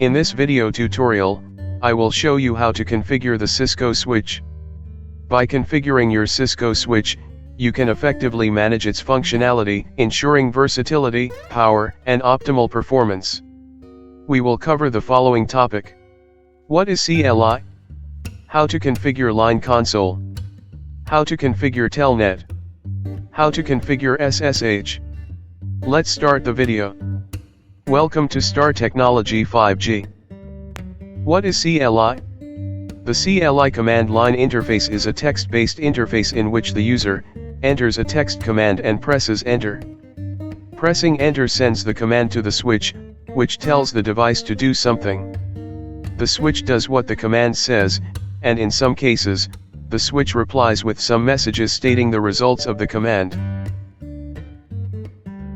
In this video tutorial, I will show you how to configure the Cisco switch. By configuring your Cisco switch, you can effectively manage its functionality, ensuring versatility, power, and optimal performance. We will cover the following topic. What is CLI? How to configure line console. How to configure Telnet. How to configure SSH. Let's start the video. Welcome to Star Technology 5G. What is CLI? The CLI command line interface is a text-based interface in which the user enters a text command and presses enter. Pressing enter sends the command to the switch, which tells the device to do something. The switch does what the command says, and in some cases, the switch replies with some messages stating the results of the command.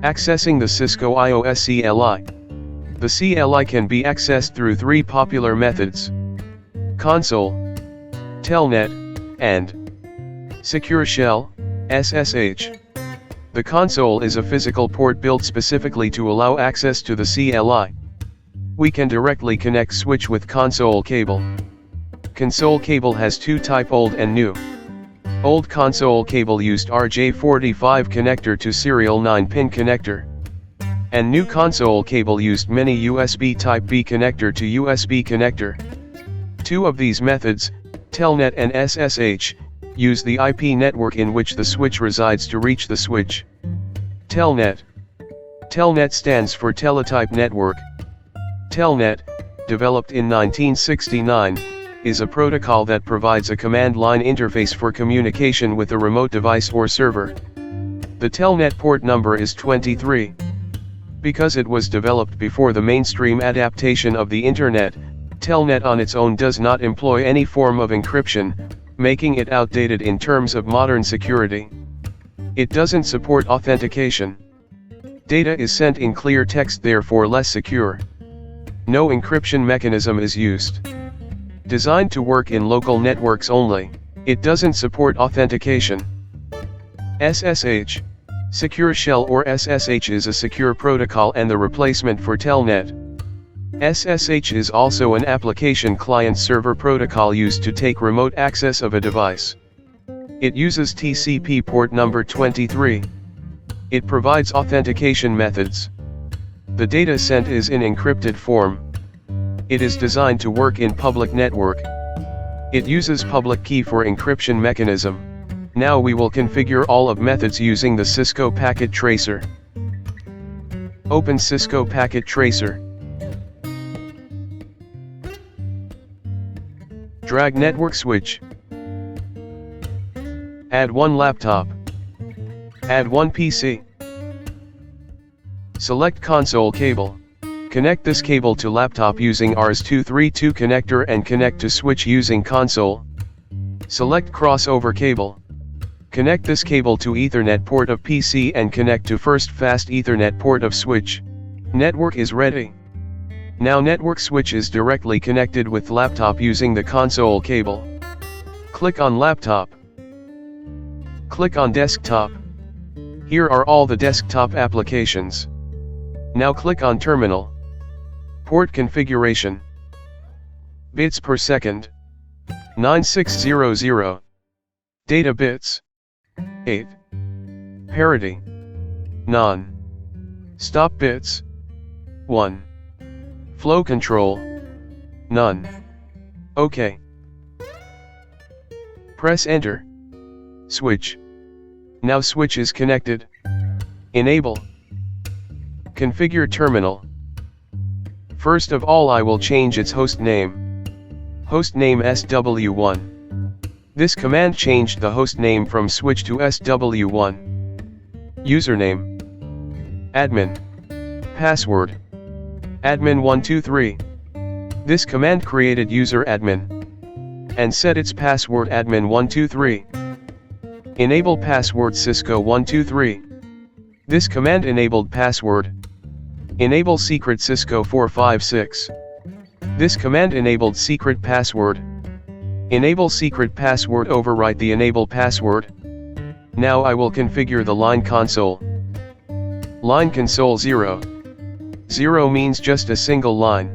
Accessing the Cisco IOS CLI. The CLI can be accessed through three popular methods: console, telnet, and secure shell, SSH. The console is a physical port built specifically to allow access to the CLI. We can directly connect switch with console cable. Console cable has two types: old and new. Old console cable used RJ45 connector to serial 9-pin connector. And new console cable used mini USB Type B connector to USB connector. Two of these methods, Telnet and SSH, use the IP network in which the switch resides to reach the switch. Telnet. Telnet stands for Teletype Network. Telnet, developed in 1969, is a protocol that provides a command line interface for communication with a remote device or server. The Telnet port number is 23. Because it was developed before the mainstream adaptation of the Internet, Telnet on its own does not employ any form of encryption, making it outdated in terms of modern security. It doesn't support authentication. Data is sent in clear text, therefore less secure. No encryption mechanism is used. Designed to work in local networks only, it doesn't support authentication. SSH, Secure Shell or SSH, is a secure protocol and the replacement for Telnet. SSH is also an application client-server protocol used to take remote access of a device. It uses TCP port number 23. It provides authentication methods. The data sent is in encrypted form. It is designed to work in public network. It uses public key for encryption mechanism. Now we will configure all of methods using the Cisco Packet Tracer. Open Cisco Packet Tracer. Drag network switch. Add one laptop. Add one PC. Select console cable. Connect this cable to laptop using RS232 connector and connect to switch using console. Select crossover cable. Connect this cable to Ethernet port of PC and connect to first fast Ethernet port of switch. Network is ready. Now network switch is directly connected with laptop using the console cable. Click on laptop. Click on desktop. Here are all the desktop applications. Now click on terminal. Port configuration. Bits per second. 9600. Data bits. 8. Parity. Non. Stop bits. 1. Flow control. None. OK. Press enter. Switch. Now switch is connected. Enable. Configure terminal. First of all, I will change its host name. Host name SW1. This command changed the host name from switch to SW1. Username. Admin. Password. Admin123. This command created user admin. And set its password admin123. Enable password Cisco123. This command enabled password. Enable secret Cisco456. This command enabled secret password. Enable secret password, overwrite the enable password. Now I will configure the line console. Line console 0. 0 means just a single line.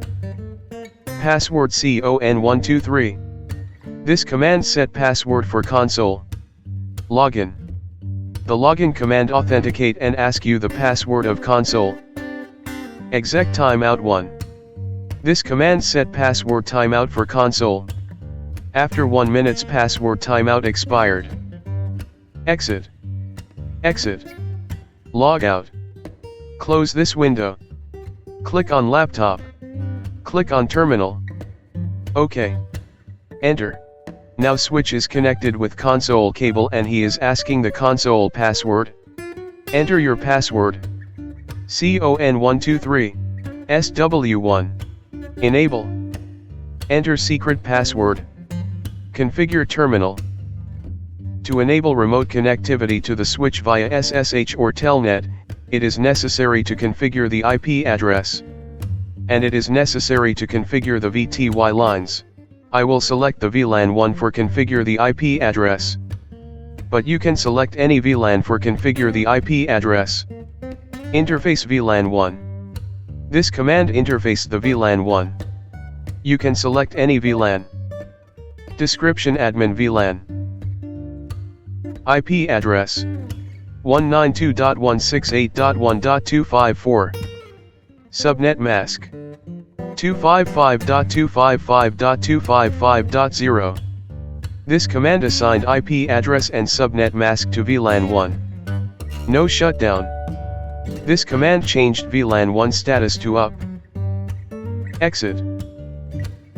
Password CON123. This command set password for console. Login. The login command authenticate and ask you the password of console. Exec timeout 1. This command set password timeout for console. After 1 minute's password timeout expired. Exit. Exit. Log out. Close this window. Click on laptop. Click on terminal. OK. Enter. Now switch is connected with console cable and he is asking the console password. Enter your password. CON123. SW1. Enable. Enter secret password. Configure terminal. To enable remote connectivity to the switch via SSH or Telnet, it is necessary to configure the IP address. And it is necessary to configure the VTY lines. I will select the VLAN 1 for configure the IP address. But you can select any VLAN for configure the IP address. Interface VLAN 1. This command interface the VLAN 1. You can select any VLAN. Description admin VLAN. IP address 192.168.1.254. Subnet mask 255.255.255.0. This command assigned IP address and subnet mask to VLAN 1. No shutdown. This command changed VLAN 1 status to up. Exit.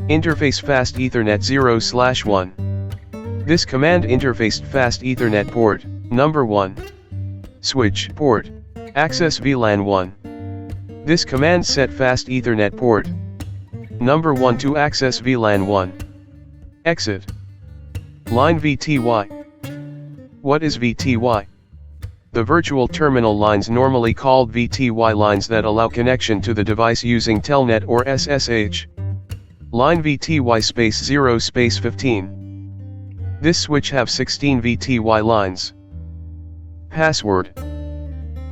Interface fast Ethernet 0/1. This command interfaced fast Ethernet port, number 1. Switch port. Access VLAN 1. This command set fast Ethernet port, number 1 to access VLAN 1. Exit. Line VTY. What is VTY? The virtual terminal lines normally called VTY lines that allow connection to the device using Telnet or SSH. Line VTY space 0 space 15. This switch have 16 VTY lines. Password.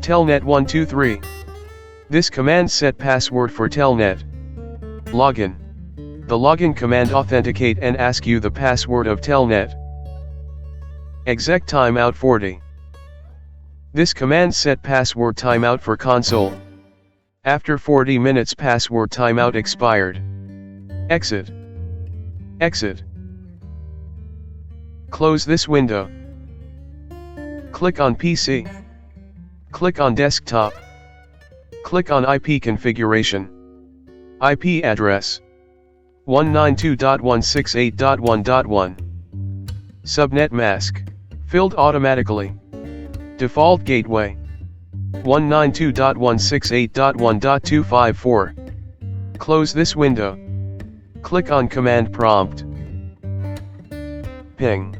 Telnet123. This command set password for Telnet. Login. The login command authenticate and ask you the password of Telnet. Exec timeout 40. This command set password timeout for console. After 40 minutes password timeout expired. Exit. Exit. Close this window. Click on PC. Click on desktop. Click on IP configuration. IP address 192.168.1.1. Subnet mask filled automatically. Default gateway 192.168.1.254. Close this window. Click on command prompt. Ping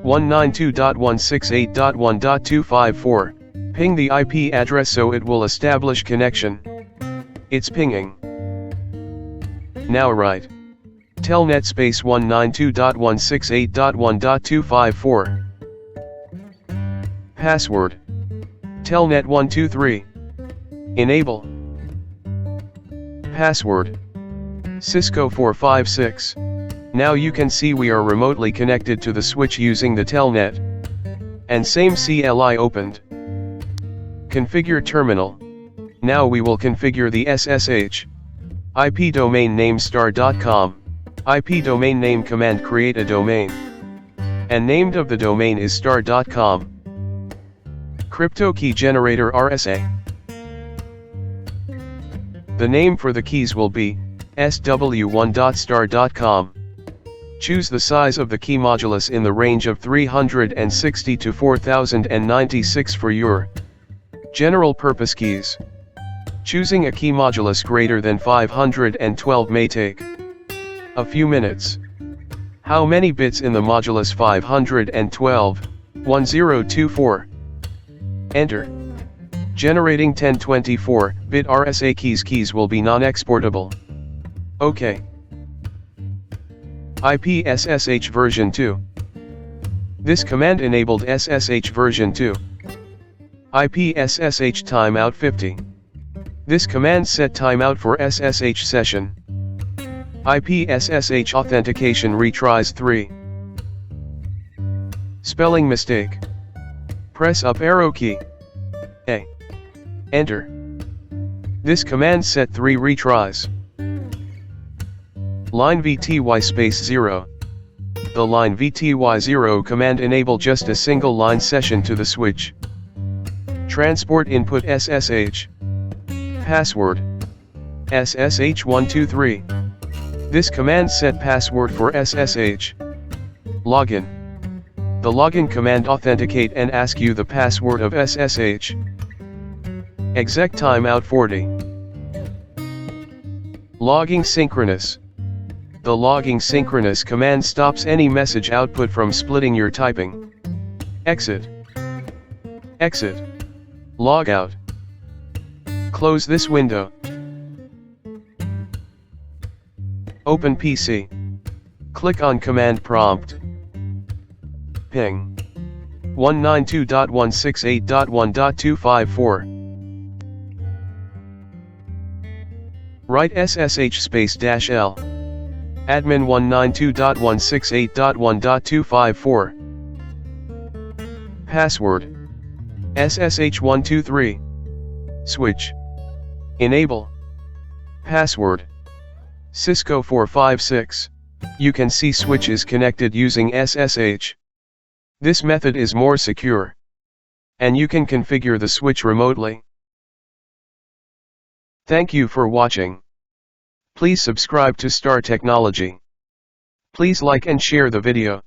192.168.1.254. Ping the IP address so it will establish connection. It's pinging. Now write Telnet space 192.168.1.254. Password Telnet123. Enable. Password Cisco 456. Now you can see we are remotely connected to the switch using the Telnet. And same CLI opened. Configure terminal. Now we will configure the SSH. IP domain name star.com. IP domain name command create a domain. And named of the domain is star.com. Crypto key generator RSA. The name for the keys will be sw1.star.com. Choose the size of the key modulus in the range of 360 to 4096 for your general purpose keys. Choosing a key modulus greater than 512 may take a few minutes. How many bits in the modulus 512? 1024. Enter. Generating 1024-bit RSA keys will be non-exportable. OK. IP SSH version 2. This command enabled SSH version 2. IP SSH timeout 50. This command set timeout for SSH session. IP SSH authentication retries 3. Spelling mistake. Press up arrow key. A. Enter. This command set 3 retries. Line VTY space 0. The line VTY0 command enable just a single line session to the switch. Transport input SSH. Password. SSH123. This command set password for SSH. Login. The login command authenticate and ask you the password of SSH. Exec timeout 40. Logging synchronous. The logging synchronous command stops any message output from splitting your typing. Exit. Exit. Log out. Close this window. Open PC. Click on command prompt. Ping 192.168.1.254. Write SSH space -L. Admin 192.168.1.254. Password. SSH123. Switch. Enable. Password. Cisco 456. You can see switch is connected using SSH. This method is more secure. And you can configure the switch remotely. Thank you for watching. Please subscribe to Star Technology. Please like and share the video.